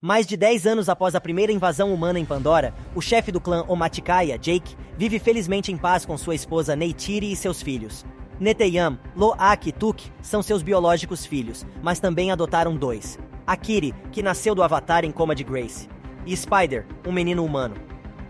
Mais de 10 anos após a primeira invasão humana em Pandora, o chefe do clã Omaticaya, Jake, vive felizmente em paz com sua esposa Neytiri e seus filhos. Neteyam, Loak e Tuk são seus biológicos filhos, mas também adotaram dois. Akiri, que nasceu do Avatar em coma de Grace, e Spider, um menino humano.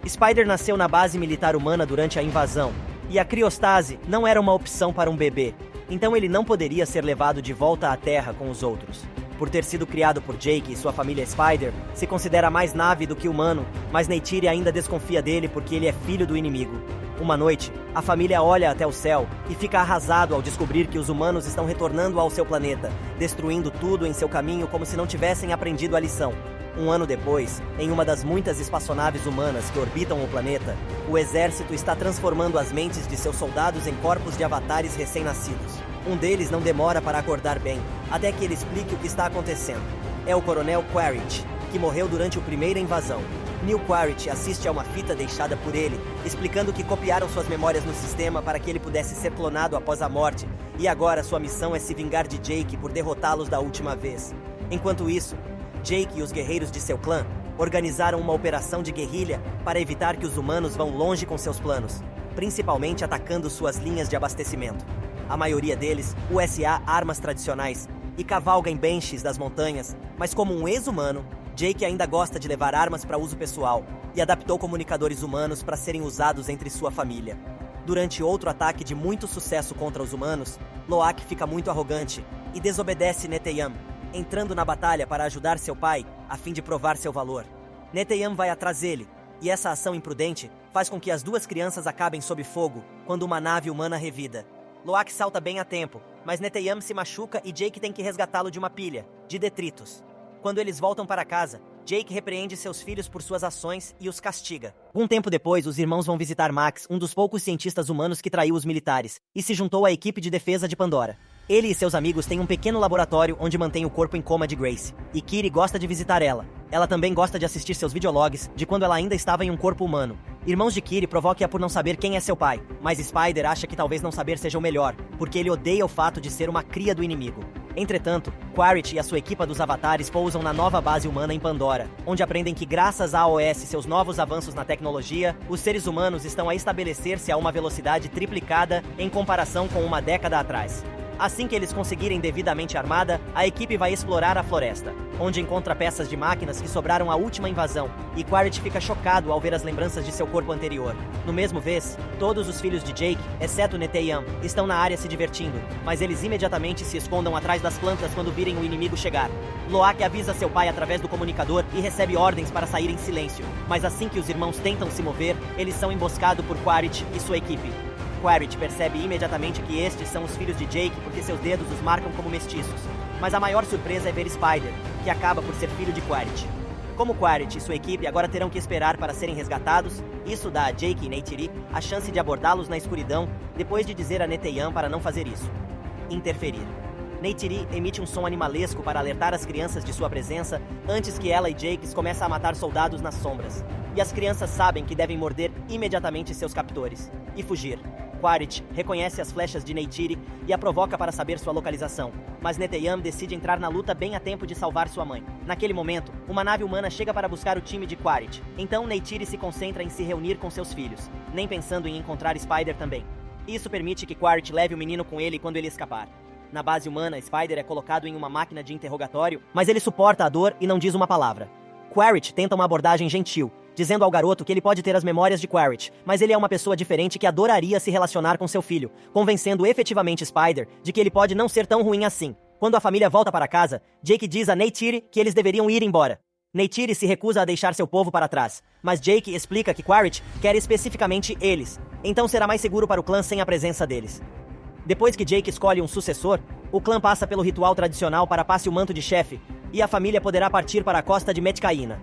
Spider nasceu na base militar humana durante a invasão, e a criostase não era uma opção para um bebê, então ele não poderia ser levado de volta à Terra com os outros. Por ter sido criado por Jake e sua família Spider, se considera mais nave do que humano, mas Neytiri ainda desconfia dele porque ele é filho do inimigo. Uma noite, a família olha até o céu e fica arrasado ao descobrir que os humanos estão retornando ao seu planeta, destruindo tudo em seu caminho como se não tivessem aprendido a lição. Um ano depois, em uma das muitas espaçonaves humanas que orbitam o planeta, o exército está transformando as mentes de seus soldados em corpos de avatares recém-nascidos. Um deles não demora para acordar bem, até que ele explique o que está acontecendo. É o Coronel Quaritch, que morreu durante a primeira invasão. Neil Quaritch assiste a uma fita deixada por ele, explicando que copiaram suas memórias no sistema para que ele pudesse ser clonado após a morte, e agora sua missão é se vingar de Jake por derrotá-los da última vez. Enquanto isso, Jake e os guerreiros de seu clã organizaram uma operação de guerrilha para evitar que os humanos vão longe com seus planos, principalmente atacando suas linhas de abastecimento. A maioria deles usa armas tradicionais e cavalga em benches das montanhas, mas como um ex-humano, Jake ainda gosta de levar armas para uso pessoal e adaptou comunicadores humanos para serem usados entre sua família. Durante outro ataque de muito sucesso contra os humanos, Loak fica muito arrogante e desobedece Neteyam, entrando na batalha para ajudar seu pai a fim de provar seu valor. Neteyam vai atrás dele, e essa ação imprudente faz com que as duas crianças acabem sob fogo quando uma nave humana revida. Loak salta bem a tempo, mas Neteyam se machuca e Jake tem que resgatá-lo de uma pilha de detritos. Quando eles voltam para casa, Jake repreende seus filhos por suas ações e os castiga. Um tempo depois, os irmãos vão visitar Max, um dos poucos cientistas humanos que traiu os militares, e se juntou à equipe de defesa de Pandora. Ele e seus amigos têm um pequeno laboratório onde mantém o corpo em coma de Grace, e Kiri gosta de visitar ela. Ela também gosta de assistir seus videologs de quando ela ainda estava em um corpo humano. Irmãos de Kiri provoquem-a por não saber quem é seu pai, mas Spider acha que talvez não saber seja o melhor, porque ele odeia o fato de ser uma cria do inimigo. Entretanto, Quaritch e a sua equipa dos avatares pousam na nova base humana em Pandora, onde aprendem que graças à OS e seus novos avanços na tecnologia, os seres humanos estão a estabelecer-se a uma velocidade triplicada em comparação com uma década atrás. Assim que eles conseguirem devidamente armada, a equipe vai explorar a floresta, onde encontra peças de máquinas que sobraram à última invasão, e Quaritch fica chocado ao ver as lembranças de seu corpo anterior. No mesmo vez, todos os filhos de Jake, exceto Neteyam, estão na área se divertindo, mas eles imediatamente se escondam atrás das plantas quando virem o inimigo chegar. Loak avisa seu pai através do comunicador e recebe ordens para sair em silêncio, mas assim que os irmãos tentam se mover, eles são emboscados por Quaritch e sua equipe. Quaritch percebe imediatamente que estes são os filhos de Jake porque seus dedos os marcam como mestiços. Mas a maior surpresa é ver Spider, que acaba por ser filho de Quaritch. Como Quaritch e sua equipe agora terão que esperar para serem resgatados, isso dá a Jake e Neytiri a chance de abordá-los na escuridão, depois de dizer a Neteyam para não fazer isso. Interferir. Neytiri emite um som animalesco para alertar as crianças de sua presença antes que ela e Jake comecem a matar soldados nas sombras. E as crianças sabem que devem morder imediatamente seus captores e fugir. Quaritch reconhece as flechas de Neytiri e a provoca para saber sua localização, mas Neteyam decide entrar na luta bem a tempo de salvar sua mãe. Naquele momento, uma nave humana chega para buscar o time de Quaritch, então Neytiri se concentra em se reunir com seus filhos, nem pensando em encontrar Spider também. Isso permite que Quaritch leve o menino com ele quando ele escapar. Na base humana, Spider é colocado em uma máquina de interrogatório, mas ele suporta a dor e não diz uma palavra. Quaritch tenta uma abordagem gentil, dizendo ao garoto que ele pode ter as memórias de Quaritch, mas ele é uma pessoa diferente que adoraria se relacionar com seu filho, convencendo efetivamente Spider de que ele pode não ser tão ruim assim. Quando a família volta para casa, Jake diz a Neytiri que eles deveriam ir embora. Neytiri se recusa a deixar seu povo para trás, mas Jake explica que Quaritch quer especificamente eles, então será mais seguro para o clã sem a presença deles. Depois que Jake escolhe um sucessor, o clã passa pelo ritual tradicional para passe o manto de chefe, e a família poderá partir para a costa de Metcaína.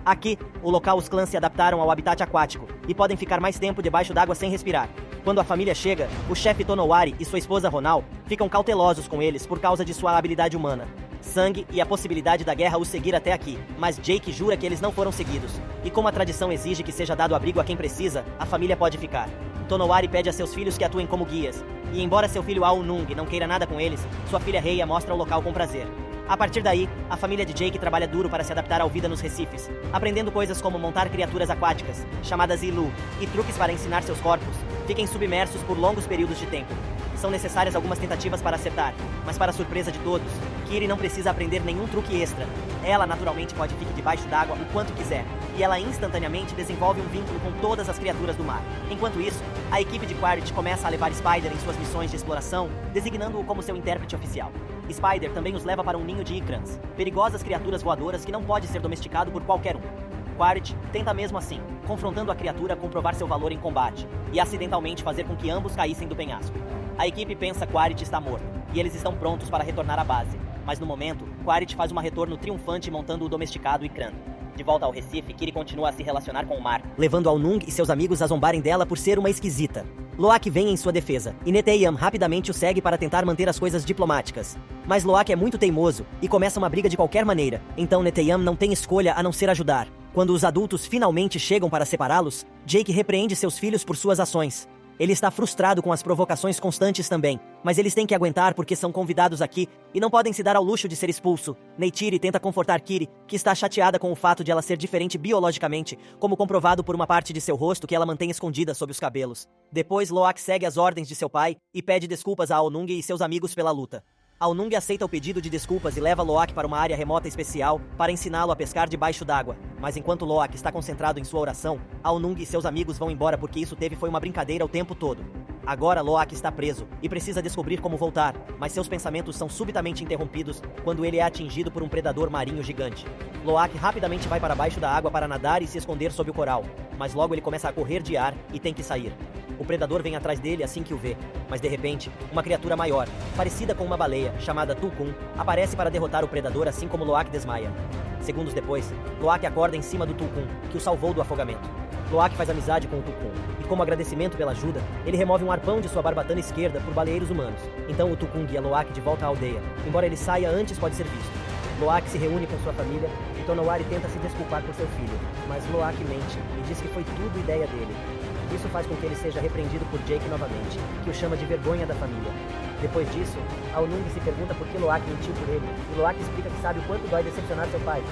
Aqui, o local os clãs se adaptaram ao habitat aquático e podem ficar mais tempo debaixo d'água sem respirar. Quando a família chega, o chefe Tonowari e sua esposa Ronal ficam cautelosos com eles por causa de sua habilidade humana, sangue e a possibilidade da guerra os seguir até aqui, mas Jake jura que eles não foram seguidos, e como a tradição exige que seja dado abrigo a quem precisa, a família pode ficar. Tonowari pede a seus filhos que atuem como guias, e embora seu filho Ao Nung não queira nada com eles, sua filha Reia mostra o local com prazer. A partir daí, a família de Jake trabalha duro para se adaptar à vida nos recifes, aprendendo coisas como montar criaturas aquáticas, chamadas Ilu, e truques para ensinar seus corpos fiquem submersos por longos períodos de tempo. São necessárias algumas tentativas para acertar, mas para surpresa de todos, Kiri não precisa aprender nenhum truque extra. Ela naturalmente pode ficar debaixo d'água o quanto quiser, e ela instantaneamente desenvolve um vínculo com todas as criaturas do mar. Enquanto isso, a equipe de Quaritch começa a levar Spider em suas missões de exploração, designando-o como seu intérprete oficial. Spider também os leva para um ninho de Ikrans, perigosas criaturas voadoras que não pode ser domesticado por qualquer um. Quaritch tenta mesmo assim, confrontando a criatura a comprovar seu valor em combate, e acidentalmente fazer com que ambos caíssem do penhasco. A equipe pensa que Quaritch está morto, e eles estão prontos para retornar à base. Mas no momento, Quaritch faz um retorno triunfante montando o domesticado Ikran. De volta ao Recife, Kiri continua a se relacionar com o mar, levando Aonung e seus amigos a zombarem dela por ser uma esquisita. Loak vem em sua defesa, e Neteyam rapidamente o segue para tentar manter as coisas diplomáticas. Mas Loak é muito teimoso, e começa uma briga de qualquer maneira, então Neteyam não tem escolha a não ser ajudar. Quando os adultos finalmente chegam para separá-los, Jake repreende seus filhos por suas ações. Ele está frustrado com as provocações constantes também, mas eles têm que aguentar porque são convidados aqui e não podem se dar ao luxo de ser expulso. Neytiri tenta confortar Kiri, que está chateada com o fato de ela ser diferente biologicamente, como comprovado por uma parte de seu rosto que ela mantém escondida sob os cabelos. Depois, Loak segue as ordens de seu pai e pede desculpas a Aonung e seus amigos pela luta. Aonung aceita o pedido de desculpas e leva Loak para uma área remota especial para ensiná-lo a pescar debaixo d'água. Mas enquanto Loak está concentrado em sua oração, Aonung e seus amigos vão embora porque isso foi uma brincadeira o tempo todo. Agora Loak está preso e precisa descobrir como voltar, mas seus pensamentos são subitamente interrompidos quando ele é atingido por um predador marinho gigante. Loak rapidamente vai para baixo da água para nadar e se esconder sob o coral, mas logo ele começa a correr de ar e tem que sair. O predador vem atrás dele assim que o vê, mas de repente, uma criatura maior, parecida com uma baleia, chamada Tulkun, aparece para derrotar o predador assim como Loak desmaia. Segundos depois, Loak acorda em cima do Tulkun, que o salvou do afogamento. Loak faz amizade com o Tulkun, e como agradecimento pela ajuda, ele remove um arpão de sua barbatana esquerda por baleeiros humanos. Então o Tulkun guia Loak de volta à aldeia, embora ele saia antes pode ser visto. Loak se reúne com sua família, e Tonowari tenta se desculpar por seu filho, mas Loak mente e diz que foi tudo ideia dele. Isso faz com que ele seja repreendido por Jake novamente, que o chama de vergonha da família. Depois disso, Aonung se pergunta por que Loak mentiu por ele, e Loak explica que sabe o quanto dói decepcionar seu pai.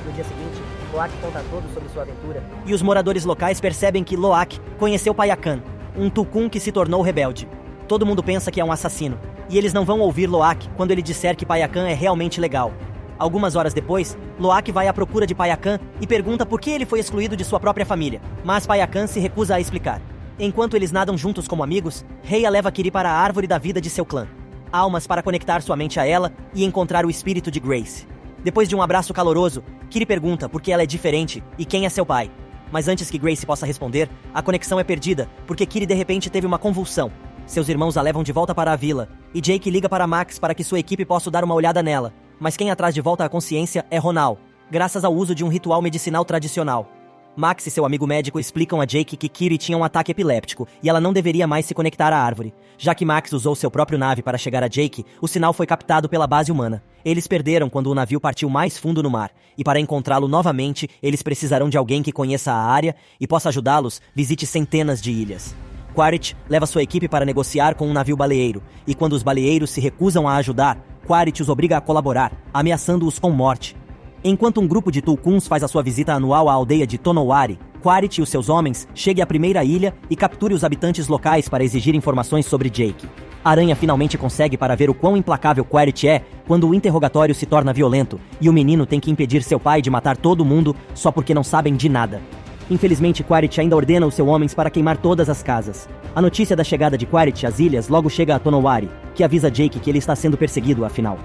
No dia seguinte, Loak conta a todos sobre sua aventura, e os moradores locais percebem que Loak conheceu Payakan, um Tulkun que se tornou rebelde. Todo mundo pensa que é um assassino, e eles não vão ouvir Loak quando ele disser que Payakan é realmente legal. Algumas horas depois, Loak vai à procura de Payakan e pergunta por que ele foi excluído de sua própria família, mas Payakan se recusa a explicar. Enquanto eles nadam juntos como amigos, Rhea leva Kiri para a árvore da vida de seu clã. Almas para conectar sua mente a ela e encontrar o espírito de Grace. Depois de um abraço caloroso, Kiri pergunta por que ela é diferente e quem é seu pai. Mas antes que Grace possa responder, a conexão é perdida, porque Kiri de repente teve uma convulsão. Seus irmãos a levam de volta para a vila, e Jake liga para Max para que sua equipe possa dar uma olhada nela. Mas quem a traz de volta à consciência é Ronal, graças ao uso de um ritual medicinal tradicional. Max e seu amigo médico explicam a Jake que Kiri tinha um ataque epiléptico e ela não deveria mais se conectar à árvore. Já que Max usou seu próprio nave para chegar a Jake, o sinal foi captado pela base humana. Eles perderam quando o navio partiu mais fundo no mar, e para encontrá-lo novamente, eles precisarão de alguém que conheça a área e possa ajudá-los, visite centenas de ilhas. Quaritch leva sua equipe para negociar com um navio baleeiro, e quando os baleeiros se recusam a ajudar, Quaritch os obriga a colaborar, ameaçando-os com morte. Enquanto um grupo de Tulkuns faz a sua visita anual à aldeia de Tonowari, Quaritch e os seus homens cheguem à primeira ilha e capture os habitantes locais para exigir informações sobre Jake. Aranha finalmente consegue para ver o quão implacável Quaritch é quando o interrogatório se torna violento e o menino tem que impedir seu pai de matar todo mundo só porque não sabem de nada. Infelizmente, Quaritch ainda ordena os seus homens para queimar todas as casas. A notícia da chegada de Quaritch às ilhas logo chega a Tonowari, que avisa Jake que ele está sendo perseguido afinal.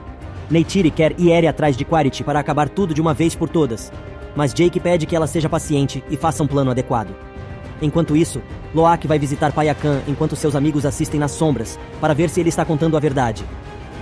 Neytiri quer ir atrás de Quaritch para acabar tudo de uma vez por todas, mas Jake pede que ela seja paciente e faça um plano adequado. Enquanto isso, Loak vai visitar Payakan enquanto seus amigos assistem nas sombras, para ver se ele está contando a verdade.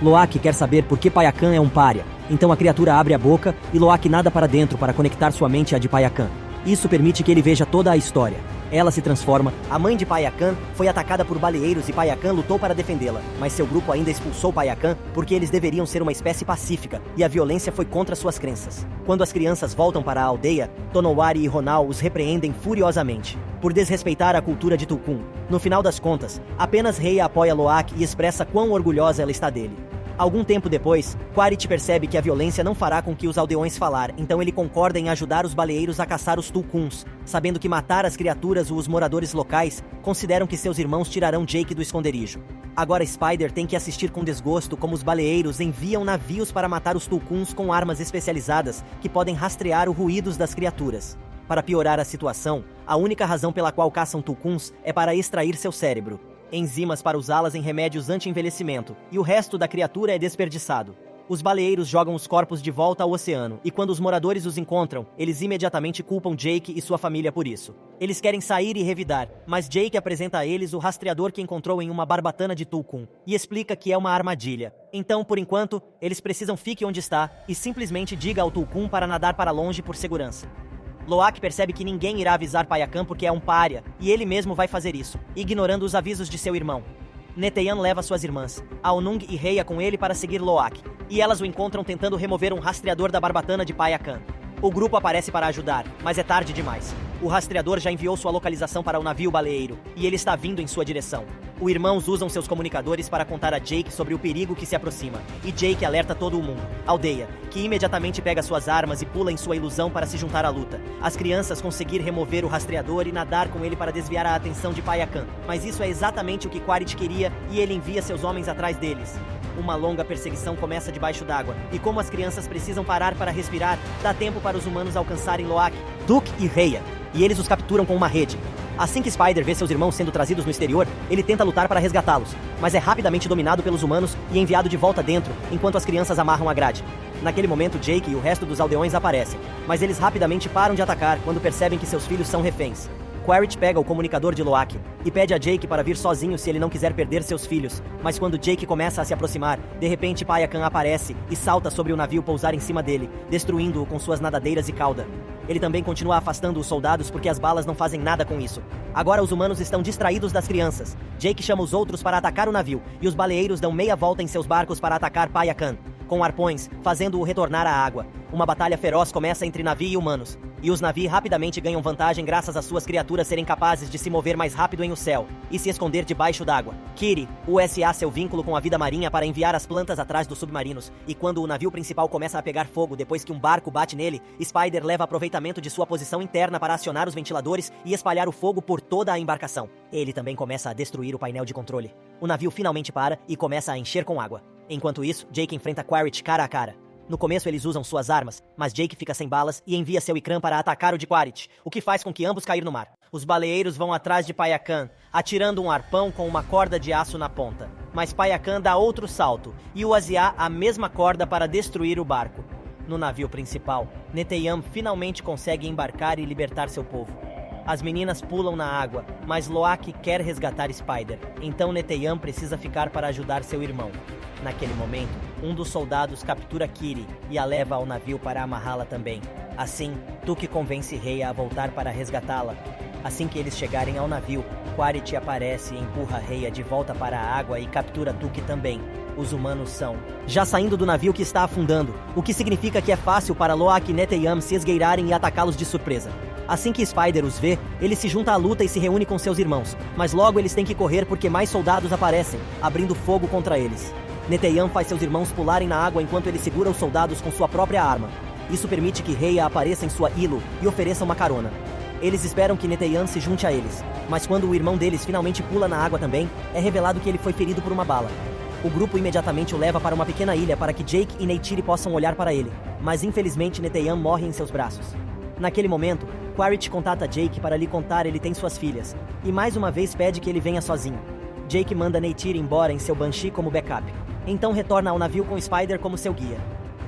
Loak quer saber por que Payakan é um pária, então a criatura abre a boca e Loak nada para dentro para conectar sua mente à de Payakan. Isso permite que ele veja toda a história. Ela se transforma. A mãe de Payakan foi atacada por baleeiros e Payakan lutou para defendê-la, mas seu grupo ainda expulsou Payakan porque eles deveriam ser uma espécie pacífica e a violência foi contra suas crenças. Quando as crianças voltam para a aldeia, Tonowari e Ronal os repreendem furiosamente por desrespeitar a cultura de Tulkun. No final das contas, apenas Rhea apoia Loak e expressa quão orgulhosa ela está dele. Algum tempo depois, Quaritch percebe que a violência não fará com que os aldeões falar, então ele concorda em ajudar os baleeiros a caçar os Tulkuns, sabendo que matar as criaturas ou os moradores locais consideram que seus irmãos tirarão Jake do esconderijo. Agora Spider tem que assistir com desgosto como os baleeiros enviam navios para matar os Tulkuns com armas especializadas que podem rastrear os ruídos das criaturas. Para piorar a situação, a única razão pela qual caçam Tulkuns é para extrair seu cérebro, enzimas para usá-las em remédios anti-envelhecimento, e o resto da criatura é desperdiçado. Os baleeiros jogam os corpos de volta ao oceano, e quando os moradores os encontram, eles imediatamente culpam Jake e sua família por isso. Eles querem sair e revidar, mas Jake apresenta a eles o rastreador que encontrou em uma barbatana de Tulkun, e explica que é uma armadilha. Então, por enquanto, eles precisam fique onde está, e simplesmente diga ao Tulkun para nadar para longe por segurança. Loak percebe que ninguém irá avisar Payakan porque é um pária, e ele mesmo vai fazer isso, ignorando os avisos de seu irmão. Neteyam leva suas irmãs, Aonung e Rhea, com ele para seguir Loak, e elas o encontram tentando remover um rastreador da barbatana de Payakan. O grupo aparece para ajudar, mas é tarde demais. O rastreador já enviou sua localização para o navio baleeiro, e ele está vindo em sua direção. Os irmãos usam seus comunicadores para contar a Jake sobre o perigo que se aproxima, e Jake alerta todo o mundo, aldeia, que imediatamente pega suas armas e pula em sua ilusão para se juntar à luta. As crianças conseguir remover o rastreador e nadar com ele para desviar a atenção de Payakan, mas isso é exatamente o que Quaritch queria, e ele envia seus homens atrás deles. Uma longa perseguição começa debaixo d'água, e como as crianças precisam parar para respirar, dá tempo para os humanos alcançarem Loak, Duke e Rhea, e eles os capturam com uma rede. Assim que Spider vê seus irmãos sendo trazidos no exterior, ele tenta lutar para resgatá-los, mas é rapidamente dominado pelos humanos e enviado de volta dentro, enquanto as crianças amarram a grade. Naquele momento, Jake e o resto dos aldeões aparecem, mas eles rapidamente param de atacar quando percebem que seus filhos são reféns. Quaritch pega o comunicador de Loak e pede a Jake para vir sozinho se ele não quiser perder seus filhos, mas quando Jake começa a se aproximar, de repente Payakan aparece e salta sobre o navio pousar em cima dele, destruindo-o com suas nadadeiras e cauda. Ele também continua afastando os soldados porque as balas não fazem nada com isso. Agora os humanos estão distraídos das crianças. Jake chama os outros para atacar o navio, e os baleeiros dão meia volta em seus barcos para atacar Payakan, com arpões, fazendo-o retornar à água. Uma batalha feroz começa entre navio e humanos, e os navios rapidamente ganham vantagem graças às suas criaturas serem capazes de se mover mais rápido em o céu e se esconder debaixo d'água. Kiri usa seu vínculo com a vida marinha para enviar as plantas atrás dos submarinos, e quando o navio principal começa a pegar fogo depois que um barco bate nele, Spider leva aproveitamento de sua posição interna para acionar os ventiladores e espalhar o fogo por toda a embarcação. Ele também começa a destruir o painel de controle. O navio finalmente para e começa a encher com água. Enquanto isso, Jake enfrenta Quaritch cara a cara. No começo eles usam suas armas, mas Jake fica sem balas e envia seu Ikran para atacar o de Quaritch, o que faz com que ambos cair no mar. Os baleeiros vão atrás de Payakan, atirando um arpão com uma corda de aço na ponta. Mas Payakan dá outro salto e usa a mesma corda para destruir o barco. No navio principal, Neteyam finalmente consegue embarcar e libertar seu povo. As meninas pulam na água, mas Loak quer resgatar Spider, então Neteyam precisa ficar para ajudar seu irmão. Naquele momento, um dos soldados captura Kiri e a leva ao navio para amarrá-la também. Assim, Tuque convence Rhea a voltar para resgatá-la. Assim que eles chegarem ao navio, Quaritch aparece e empurra Rhea de volta para a água e captura Tuque também. Os humanos são já saindo do navio que está afundando, o que significa que é fácil para Loak e Neteyam se esgueirarem e atacá-los de surpresa. Assim que Spider os vê, ele se junta à luta e se reúne com seus irmãos, mas logo eles têm que correr porque mais soldados aparecem, abrindo fogo contra eles. Neteyam faz seus irmãos pularem na água enquanto ele segura os soldados com sua própria arma. Isso permite que Rhea apareça em sua Ilo e ofereça uma carona. Eles esperam que Neteyam se junte a eles, mas quando o irmão deles finalmente pula na água também, é revelado que ele foi ferido por uma bala. O grupo imediatamente o leva para uma pequena ilha para que Jake e Neytiri possam olhar para ele, mas infelizmente Neteyam morre em seus braços. Naquele momento, Quaritch contata Jake para lhe contar ele tem suas filhas, e mais uma vez pede que ele venha sozinho. Jake manda Neytiri embora em seu Banshee como backup. Então retorna ao navio com Spider como seu guia.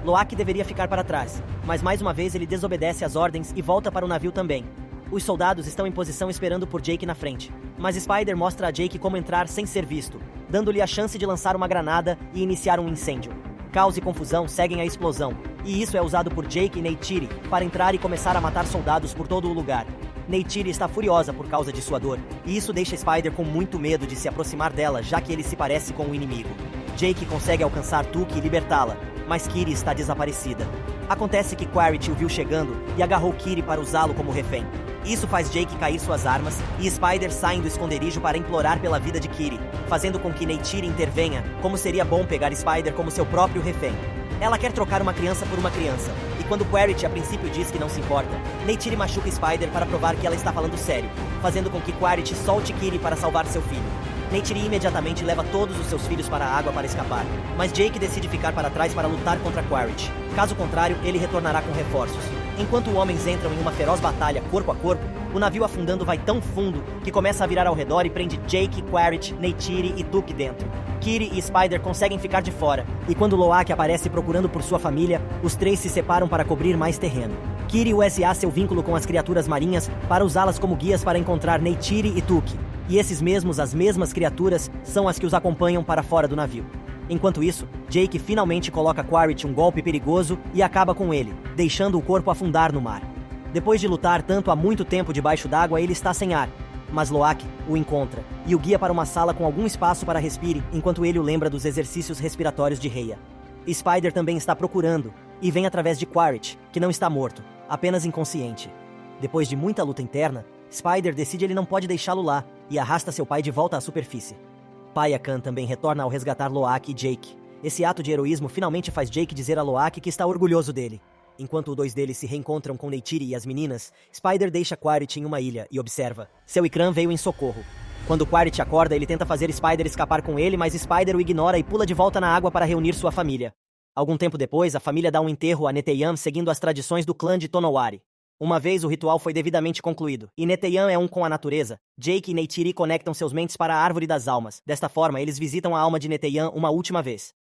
Loak deveria ficar para trás, mas mais uma vez ele desobedece às ordens e volta para o navio também. Os soldados estão em posição esperando por Jake na frente, mas Spider mostra a Jake como entrar sem ser visto, dando-lhe a chance de lançar uma granada e iniciar um incêndio. Caos e confusão seguem a explosão, e isso é usado por Jake e Neytiri para entrar e começar a matar soldados por todo o lugar. Neytiri está furiosa por causa de sua dor, e isso deixa Spider com muito medo de se aproximar dela, já que ele se parece com o inimigo. Jake consegue alcançar Tuque e libertá-la, mas Kiri está desaparecida. Acontece que Quaritch o viu chegando e agarrou Kiri para usá-lo como refém. Isso faz Jake cair suas armas, e Spider sai do esconderijo para implorar pela vida de Kitty, fazendo com que Neytiri intervenha, como seria bom pegar Spider como seu próprio refém. Ela quer trocar uma criança por uma criança, e quando Quaritch a princípio diz que não se importa, Neytiri machuca Spider para provar que ela está falando sério, fazendo com que Quaritch solte Kitty para salvar seu filho. Neytiri imediatamente leva todos os seus filhos para a água para escapar, mas Jake decide ficar para trás para lutar contra Quaritch. Caso contrário, ele retornará com reforços. Enquanto homens entram em uma feroz batalha corpo a corpo, o navio afundando vai tão fundo que começa a virar ao redor e prende Jake, Quaritch, Neytiri e Tuque dentro. Kitty e Spider conseguem ficar de fora, e quando Loak aparece procurando por sua família, os três se separam para cobrir mais terreno. Kitty usa seu vínculo com as criaturas marinhas para usá-las como guias para encontrar Neytiri e Tuque, e as mesmas criaturas, são as que os acompanham para fora do navio. Enquanto isso, Jake finalmente coloca Quaritch um golpe perigoso e acaba com ele, deixando o corpo afundar no mar. Depois de lutar tanto há muito tempo debaixo d'água, ele está sem ar, mas Loak o encontra e o guia para uma sala com algum espaço para respire, enquanto ele o lembra dos exercícios respiratórios de Rhea. Spider também está procurando, e vem através de Quaritch, que não está morto, apenas inconsciente. Depois de muita luta interna, Spider decide ele não pode deixá-lo lá, e arrasta seu pai de volta à superfície. Paia Khan também retorna ao resgatar Loak e Jake. Esse ato de heroísmo finalmente faz Jake dizer a Loak que está orgulhoso dele. Enquanto os dois deles se reencontram com Neytiri e as meninas, Spider deixa Quaritch em uma ilha e observa. Seu Ikran veio em socorro. Quando Quaritch acorda, ele tenta fazer Spider escapar com ele, mas Spider o ignora e pula de volta na água para reunir sua família. Algum tempo depois, a família dá um enterro a Neteyam seguindo as tradições do clã de Tonowari. Uma vez o ritual foi devidamente concluído, e Neteyam é um com a natureza, Jake e Neytiri conectam seus mentes para a Árvore das Almas. Desta forma, eles visitam a alma de Neteyam uma última vez.